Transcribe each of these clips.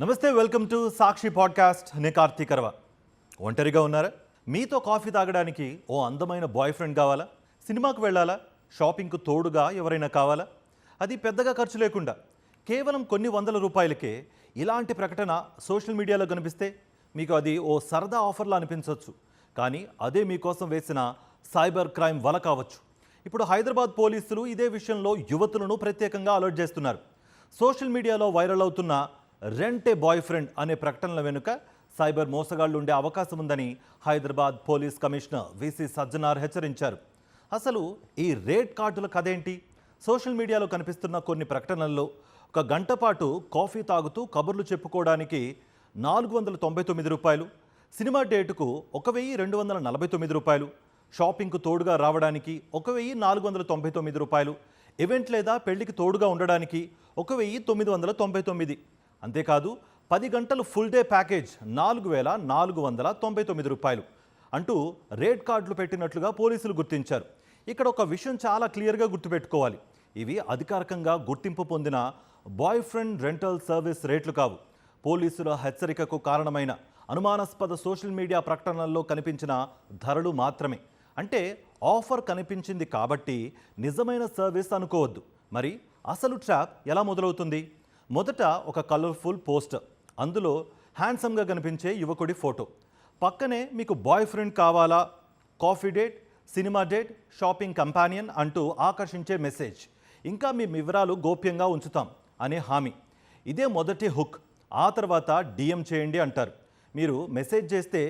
నమస్తే, welcome to Sakshi podcast. నేను కార్తీక్ అర్వ. ఒంటరిగా ఉన్నారా? మీతో కాఫీ తాగడానికి ఓ అందమైన బాయ్ ఫ్రెండ్ కావాలా? సినిమాకు వెళ్ళాలా? షాపింగ్కు తోడుగా ఎవరైనా కావాలా? అది పెద్దగా ఖర్చు లేకుండా కేవలం కొన్ని వందల రూపాయలకే ఇలాంటి ప్రకటన సోషల్ మీడియాలో కనిపిస్తే మీకు అది ఓ సరదా ఆఫర్లా అనిపించవచ్చు. కానీ అదే మీకోసం వేసిన సైబర్ క్రైమ్ వల కావచ్చు. ఇప్పుడు హైదరాబాద్ పోలీసులు ఇదే విషయంలో యువతులను ప్రత్యేకంగా అలర్ట్ చేస్తున్నారు. సోషల్ మీడియాలో వైరల్ అవుతున్న రెంట్ ఏ బాయ్ ఫ్రెండ్ అనే ప్రకటనల వెనుక సైబర్ మోసగాళ్లు ఉండే అవకాశం ఉందని Hyderabad police commissioner VC Sajjanar హెచ్చరించారు. అసలు ఈ రేట్ కార్డుల కథేంటి? సోషల్ మీడియాలో కనిపిస్తున్న కొన్ని ప్రకటనల్లో ఒక గంట పాటు కాఫీ తాగుతూ కబుర్లు చెప్పుకోవడానికి 499 రూపాయలు, సినిమా డేటుకు 1249 రూపాయలు, షాపింగ్కు తోడుగా రావడానికి 1499 రూపాయలు, ఈవెంట్ లేదా పెళ్లికి తోడుగా ఉండడానికి 1999. అంతేకాదు 10 గంటలు ఫుల్ డే ప్యాకేజ్ 4499 రూపాయలు అంటూ రేట్ కార్డులు పెట్టినట్లుగా పోలీసులు గుర్తించారు. ఇక్కడ ఒక విషయం చాలా క్లియర్గా గుర్తుపెట్టుకోవాలి. ఇవి అధికారికంగా గుర్తింపు పొందిన బాయ్ ఫ్రెండ్ రెంటల్ సర్వీస్ రేట్లు కావు. పోలీసుల హెచ్చరికకు కారణమైన అనుమానాస్పద సోషల్ మీడియా ప్రకటనల్లో కనిపించిన ధరలు మాత్రమే. అంటే ఆఫర్ కనిపించింది కాబట్టి నిజమైన సర్వీస్ అనుకోవద్దు. మరి అసలు ట్రాప్ ఎలా మొదలవుతుంది? మొదట ఒక కలర్ఫుల్ పోస్టర్, అందులో హ్యాండ్సమ్గా కనిపించే యువకుడి ఫోటో, పక్కనే మీకు బాయ్ ఫ్రెండ్ కావాలా, coffee date, cinema date, shopping companion అంటూ ఆకర్షించే మెసేజ్, ఇంకా మీ వివరాలు గోప్యంగా ఉంచుతాం అనే హామీ. ఇదే మొదటి హుక్. ఆ తర్వాత డిఎం చేయండి అంటారు. మీరు మెసేజ్ చేస్తే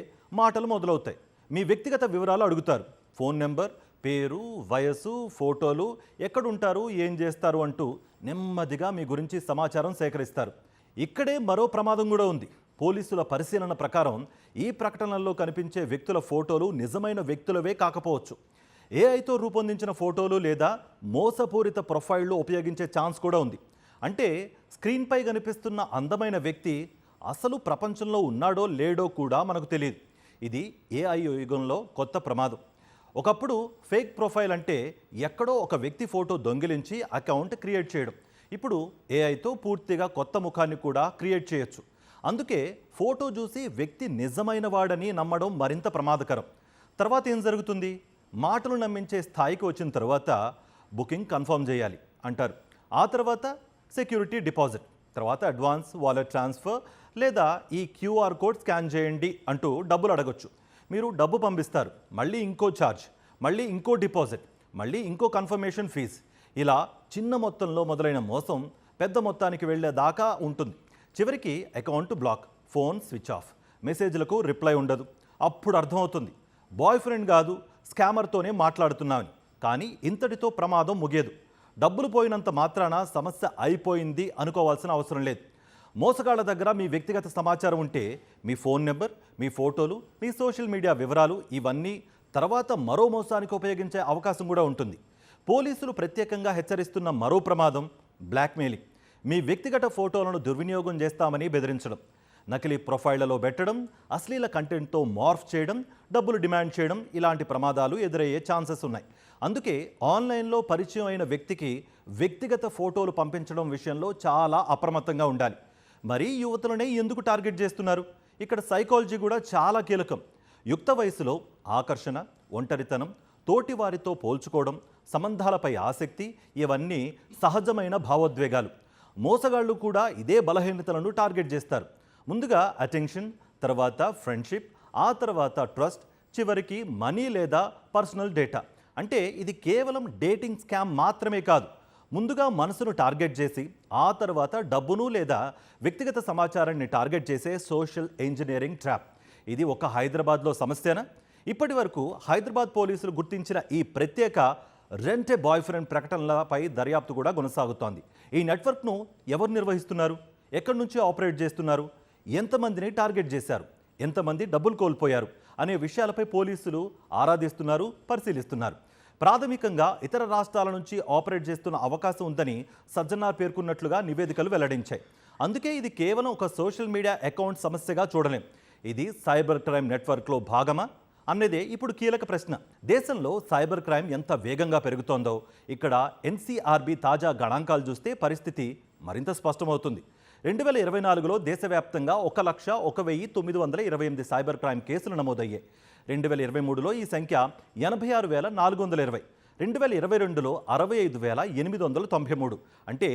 మాటలు మొదలవుతాయి. మీ వ్యక్తిగత వివరాలు అడుగుతారు. ఫోన్ నెంబర్, పేరు, వయసు, ఫోటోలు, ఎక్కడుంటారు, ఏం చేస్తారు అంటూ నెమ్మదిగా మీ గురించి సమాచారం సేకరిస్తారు. ఇక్కడే మరో ప్రమాదం కూడా ఉంది. పోలీసుల పరిశీలన ప్రకారం ఈ ప్రకటనల్లో కనిపించే వ్యక్తుల ఫోటోలు నిజమైన వ్యక్తులవే కాకపోవచ్చు. ఏఐతో రూపొందించిన ఫోటోలు లేదా మోసపూరిత ప్రొఫైళ్లు ఉపయోగించే ఛాన్స్ కూడా ఉంది. అంటే స్క్రీన్పై కనిపిస్తున్న అందమైన వ్యక్తి అసలు ప్రపంచంలో ఉన్నాడో లేడో కూడా మనకు తెలియదు. ఇది ఏఐ యుగంలో కొత్త ప్రమాదం. ఒకప్పుడు ఫేక్ ప్రొఫైల్ అంటే ఎక్కడో ఒక వ్యక్తి ఫోటో దొంగిలించి అకౌంట్ క్రియేట్ చేయడం. ఇప్పుడు ఏఐతో పూర్తిగా కొత్త ముఖాన్ని కూడా క్రియేట్ చేయొచ్చు. అందుకే ఫోటో చూసి వ్యక్తి నిజమైన వాడని నమ్మడం మరింత ప్రమాదకరం. తర్వాత ఏం జరుగుతుంది? మాటలు నమ్మించే స్థాయికి వచ్చిన తర్వాత బుకింగ్ కన్ఫర్మ్ చేయాలి అంటారు. ఆ తర్వాత సెక్యూరిటీ డిపాజిట్, తర్వాత అడ్వాన్స్ వాలెట్ ట్రాన్స్ఫర్ లేదా ఈ క్యూఆర్ కోడ్ స్కాన్ చేయండి అంటూ డబ్బులు అడగొచ్చు. మీరు డబ్బు పంపిస్తారు, మళ్ళీ ఇంకో ఛార్జ్, మళ్ళీ ఇంకో డిపాజిట్, మళ్ళీ ఇంకో కన్ఫర్మేషన్ ఫీజు. ఇలా చిన్న మొత్తంలో మొదలైన మోసం పెద్ద మొత్తానికి వెళ్ళేదాకా ఉంటుంది. చివరికి account block, phone switch off, మెసేజ్లకు రిప్లై ఉండదు. అప్పుడు అర్థమవుతుంది బాయ్ ఫ్రెండ్ కాదు, స్కామర్తోనే మాట్లాడుతున్నామని. కానీ ఇంతటితో ప్రమాదం ముగియదు. డబ్బులు పోయినంత మాత్రాన సమస్య అయిపోయింది అనుకోవాల్సిన అవసరం లేదు. మోసగాళ్ల దగ్గర మీ వ్యక్తిగత సమాచారం ఉంటే మీ ఫోన్ నెంబర్, మీ ఫోటోలు, మీ సోషల్ మీడియా వివరాలు ఇవన్నీ తర్వాత మరో మోసానికి ఉపయోగించే అవకాశం కూడా ఉంటుంది. పోలీసులు ప్రత్యేకంగా హెచ్చరిస్తున్న మరో ప్రమాదం బ్లాక్మెయిలింగ్. మీ వ్యక్తిగత ఫోటోలను దుర్వినియోగం చేస్తామని బెదిరించడం, నకిలీ ప్రొఫైళ్లలో పెట్టడం, అశ్లీల కంటెంట్తో మార్ఫ్ చేయడం, డబ్బులు డిమాండ్ చేయడం, ఇలాంటి ప్రమాదాలు ఎదురయ్యే ఛాన్సెస్ ఉన్నాయి. అందుకే ఆన్లైన్లో పరిచయం అయిన వ్యక్తికి వ్యక్తిగత ఫోటోలు పంపించడం విషయంలో చాలా అప్రమత్తంగా ఉండాలి. మరీ యువతులనే ఎందుకు టార్గెట్ చేస్తున్నారు? ఇక్కడ సైకాలజీ కూడా చాలా కీలకం. యుక్త వయసులో ఆకర్షణ, ఒంటరితనం, తోటి వారితో పోల్చుకోవడం, సంబంధాలపై ఆసక్తి ఇవన్నీ సహజమైన భావోద్వేగాలు. మోసగాళ్లు కూడా ఇదే బలహీనతలను టార్గెట్ చేస్తారు. ముందుగా అటెన్షన్, తర్వాత ఫ్రెండ్షిప్, ఆ తర్వాత ట్రస్ట్, చివరికి మనీ లేదా పర్సనల్ డేటా. అంటే ఇది కేవలం డేటింగ్ స్కామ్ మాత్రమే కాదు. ముందుగా మనసును టార్గెట్ చేసి ఆ తర్వాత డబ్బును లేదా వ్యక్తిగత సమాచారాన్ని టార్గెట్ చేసే సోషల్ ఇంజనీరింగ్ ట్రాప్. ఇది ఒక హైదరాబాద్లో సమస్యనా? ఇప్పటి వరకు హైదరాబాద్ పోలీసులు గుర్తించిన ఈ ప్రత్యేక రెంట్ ఏ బాయ్ ఫ్రెండ్ ప్రకటనలపై దర్యాప్తు కూడా కొనసాగుతోంది. ఈ నెట్వర్క్ను ఎవరు నిర్వహిస్తున్నారు? ఎక్కడి నుంచి ఆపరేట్ చేస్తున్నారు? ఎంతమందిని టార్గెట్ చేశారు? ఎంతమంది డబ్బులు కోల్పోయారు అనే విషయాలపై పోలీసులు ఆరాధిస్తున్నారు, పరిశీలిస్తున్నారు. ప్రాథమికంగా ఇతర రాష్ట్రాల నుంచి ఆపరేట్ చేస్తున్న అవకాశం ఉందని సజ్జనార్ పేర్కొన్నట్లుగా నివేదికలు వెల్లడించాయి. అందుకే ఇది కేవలం ఒక సోషల్ మీడియా అకౌంట్ సమస్యగా చూడలేం. ఇది సైబర్ క్రైమ్ నెట్వర్క్లో భాగమా అన్నదే ఇప్పుడు కీలక ప్రశ్న. దేశంలో సైబర్ క్రైమ్ ఎంత వేగంగా పెరుగుతోందో ఇక్కడ ఎన్సీఆర్బీ తాజా గణాంకాలు చూస్తే పరిస్థితి మరింత స్పష్టమవుతుంది. 2024లో దేశవ్యాప్తంగా 1,01,928 సైబర్ క్రైమ్ కేసులు నమోదయ్యాయి. 2023లో ఈ సంఖ్య 86,420. 2022లో 65,893. అంటే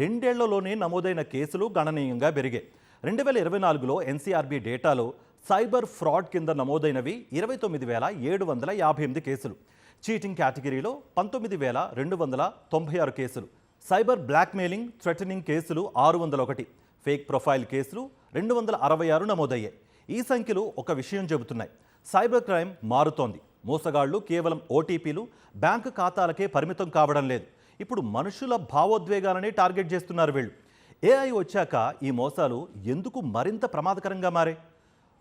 రెండేళ్లలోనే నమోదైన కేసులు గణనీయంగా పెరిగాయి. 2024లో ఎన్సీఆర్బీ డేటాలో సైబర్ ఫ్రాడ్ కింద నమోదైనవి 29,758 కేసులు. చీటింగ్ కేటగిరీలో 19,296 కేసులు. సైబర్ బ్లాక్మెయిలింగ్, థ్రెటనింగ్ కేసులు 601, ఫేక్ ప్రొఫైల్ కేసులు 266 నమోదయ్యాయి. ఈ సంఖ్యలు ఒక విషయం చెబుతున్నాయి. సైబర్ క్రైమ్ మారుతోంది. మోసగాళ్లు కేవలం ఓటీపీలు, బ్యాంకు ఖాతాలకే పరిమితం కావడం లేదు. ఇప్పుడు మనుషుల భావోద్వేగాలనే టార్గెట్ చేస్తున్నారు వీళ్ళు. ఏఐ వచ్చాక ఈ మోసాలు ఎందుకు మరింత ప్రమాదకరంగా మారాయి?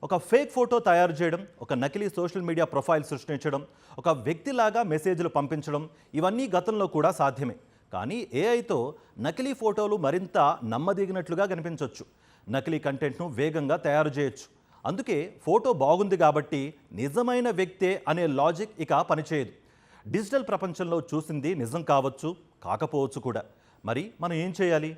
ఒక ఫేక్ ఫోటో తయారు చేయడం, ఒక నకిలీ సోషల్ మీడియా ప్రొఫైల్ సృష్టించడం, ఒక వ్యక్తిలాగా మెసేజ్లు పంపించడం, ఇవన్నీ గతంలో కూడా సాధ్యమే. కానీ ఏఐతో నకిలీ ఫోటోలు మరింత నమ్మదగినట్లుగా కనిపించవచ్చు. నకిలీ కంటెంట్ను వేగంగా తయారు చేయొచ్చు. అందుకే ఫోటో బాగుంది కాబట్టి నిజమైన వ్యక్తే అనే లాజిక్ ఇక పనిచేయదు. డిజిటల్ ప్రపంచంలో చూసింది నిజం కావచ్చు, కాకపోవచ్చు కూడా. మరి మనం ఏం చేయాలి?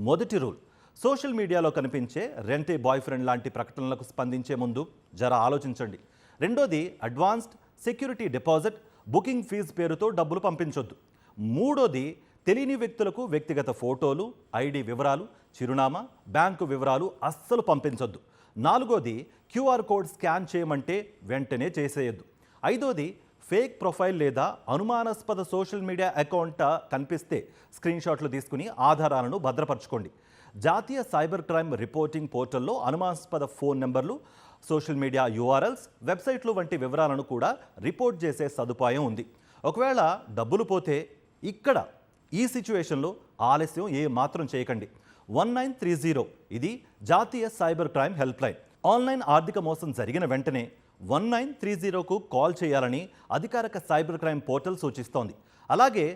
మొదటి రూల్, సోషల్ మీడియాలో కనిపించే రెంటే బాయ్ ఫ్రెండ్ లాంటి ప్రకటనలకు స్పందించే ముందు జర ఆలోచించండి. రెండోది, advanced security deposit, booking fee పేరుతో డబ్బులు పంపించొద్దు. మూడోది, తెలియని వ్యక్తులకు వ్యక్తిగత ఫోటోలు, ఐడి వివరాలు, చిరునామా, బ్యాంకు వివరాలు అస్సలు పంపించొద్దు. నాలుగోది, క్యూఆర్ కోడ్ స్కాన్ చేయమంటే వెంటనే చేసేయద్దు. ఐదోది, ఫేక్ ప్రొఫైల్ లేదా అనుమానాస్పద సోషల్ మీడియా అకౌంట్ కనిపిస్తే స్క్రీన్షాట్లు తీసుకుని ఆధారాలను భద్రపరచుకోండి. జాతీయ సైబర్ క్రైమ్ రిపోర్టింగ్ పోర్టల్లో అనుమానాస్పద ఫోన్ నెంబర్లు, సోషల్ మీడియా యూఆర్ఎల్స్, వెబ్సైట్లు వంటి వివరాలను కూడా రిపోర్ట్ చేసే సదుపాయం ఉంది. ఒకవేళ డబ్బులు పోతే ఇక్కడ ఈ సిచ్యువేషన్లో ఆలస్యం ఏ మాత్రం చేయకండి. 1930 ఇది జాతీయ cyber crime help line. Online ఆర్థిక మోసం జరిగిన వెంటనే 1930కు కాల్ చేయాలని అధికారిక సైబర్ క్రైమ్ పోర్టల్ సూచిస్తోంది. అలాగే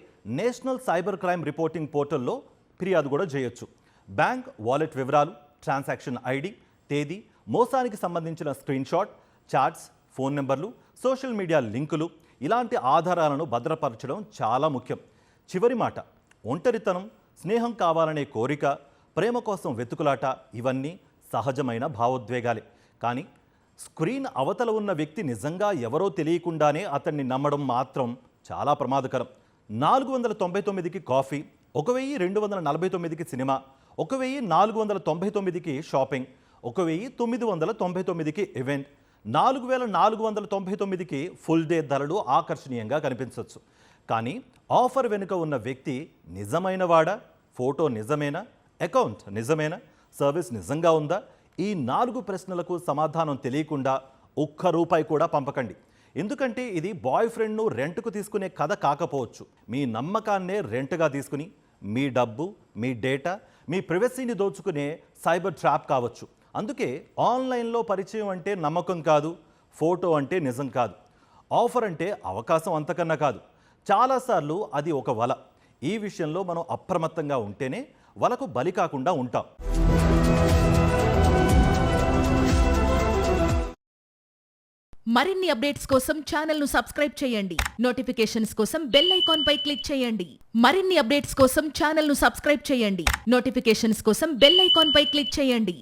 నేషనల్ సైబర్ క్రైమ్ రిపోర్టింగ్ పోర్టల్లో ఫిర్యాదు కూడా చేయొచ్చు. బ్యాంక్ వాలెట్ వివరాలు, ట్రాన్సాక్షన్ ఐడి, తేదీ, మోసానికి సంబంధించిన స్క్రీన్షాట్, చాట్స్, ఫోన్ నెంబర్లు, సోషల్ మీడియా లింకులు, ఇలాంటి ఆధారాలను భద్రపరచడం చాలా ముఖ్యం. చివరి మాట, ఒంటరితనం, స్నేహం కావాలనే కోరిక, ప్రేమ కోసం వెతుకులాట ఇవన్నీ సహజమైన భావోద్వేగాలే. కానీ స్క్రీన్ అవతల ఉన్న వ్యక్తి నిజంగా ఎవరో తెలియకుండానే అతన్ని నమ్మడం మాత్రం చాలా ప్రమాదకరం. 499కి కాఫీ, 1249కి సినిమా, 1499కి షాపింగ్, 1999కి ఈవెంట్, 4499కి ఫుల్ డే ధరలు ఆకర్షణీయంగా కనిపించవచ్చు. కానీ ఆఫర్ వెనుక ఉన్న వ్యక్తి నిజమైన వాడా? ఫోటో నిజమేనా? అకౌంట్ నిజమేనా? సర్వీస్ నిజంగా ఉందా? ఈ 4 ప్రశ్నలకు సమాధానం తెలియకుండా ఒక్క రూపాయి కూడా పంపకండి. ఎందుకంటే ఇది బాయ్ ఫ్రెండ్ను రెంట్కు తీసుకునే కథ కాకపోవచ్చు. మీ నమ్మకాన్నే రెంట్గా తీసుకుని మీ డబ్బు, మీ డేటా, మీ ప్రైవసీని దోచుకునే సైబర్ ట్రాప్ కావచ్చు. అందుకే ఆన్లైన్లో పరిచయం అంటే నమ్మకం కాదు, ఫోటో అంటే నిజం కాదు, ఆఫర్ అంటే అవకాశం అంతకన్నా కాదు. చాలాసార్లు అది ఒక వల. ఈ విషయంలో మనం అప్రమత్తంగా ఉంటేనే వలకు బలి కాకుండా ఉంటాం. మరిన్ని అప్డేట్స్ కోసం ఛానల్ ను సబ్స్క్రైబ్ చేయండి. నోటిఫికేషన్స్ కోసం బెల్ ఐకాన్ పై క్లిక్ చేయండి. మరిన్ని అప్డేట్స్ కోసం ఛానల్ ను సబ్స్క్రైబ్ చేయండి. నోటిఫికేషన్స్ కోసం బెల్ ఐకాన్ పై క్లిక్ చేయండి.